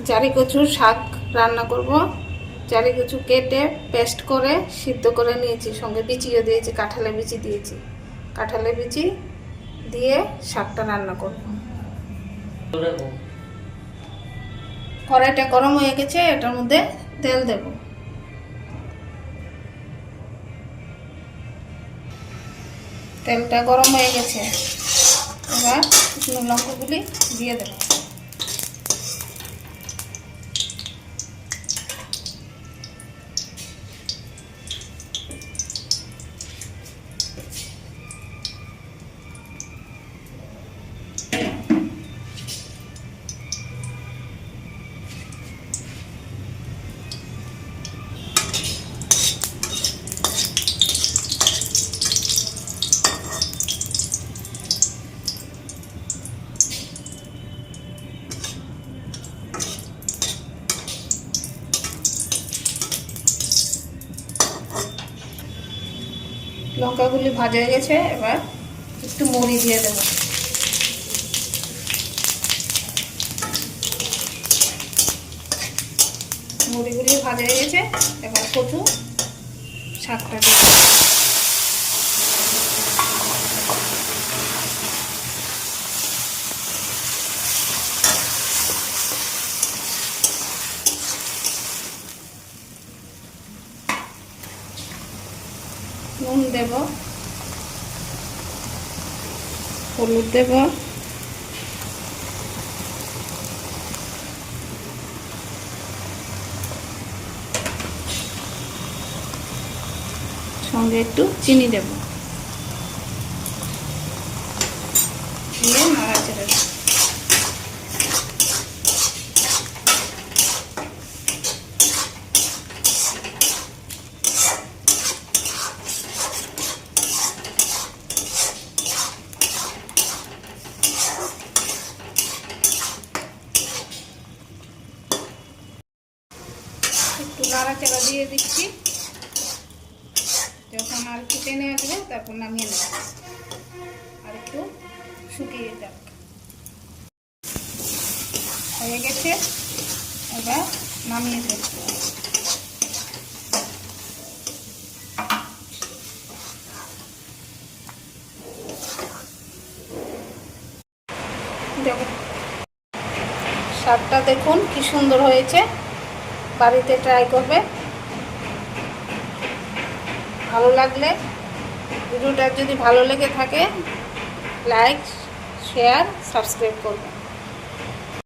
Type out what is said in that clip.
জারি কচুর শাক রান্না করব। জারি কচু কেটে পেস্ট করে সিদ্ধ করে নিয়েছি, সঙ্গে বিচিও দিয়েছি, কাঁঠালের বিচি দিয়েছি। কাঁঠালের বিচি দিয়ে শাকটা রান্না করব। কড়াইটা গরম হয়ে গেছে, এটার মধ্যে তেল দেব। তেলটা গরম হয়ে গেছে, এবার শুকনো লঙ্কাগুলি দিয়ে দেব। লঙ্কাগুলি ভাজা হয়ে গেছে, এবার একটু মরি দিয়ে দেব। মুড়িগুলি ভাজা হয়ে গেছে, এবার কচু শাকটা দিয়ে নুন দেব, হলুদ দেব, সঙ্গে একটু চিনি দেব, দিয়ে নাড়াচাড়া দেব। একটু নাড়াচাড়া দিয়ে দিচ্ছি, যখন আর একটু টেনে আসবে তারপর নামিয়ে নেব। আর একটু শুকিয়ে যাক, হয়ে গেছে, এবার নামিয়ে দেব। দেখুন শাকটা দেখুন কি সুন্দর হয়েছে, বাড়িতে ট্রাই করবে। ভালো লাগলে, ভিডিওটা যদি ভালো লেগে থাকে, লাইক, শেয়ার, সাবস্ক্রাইব করবে।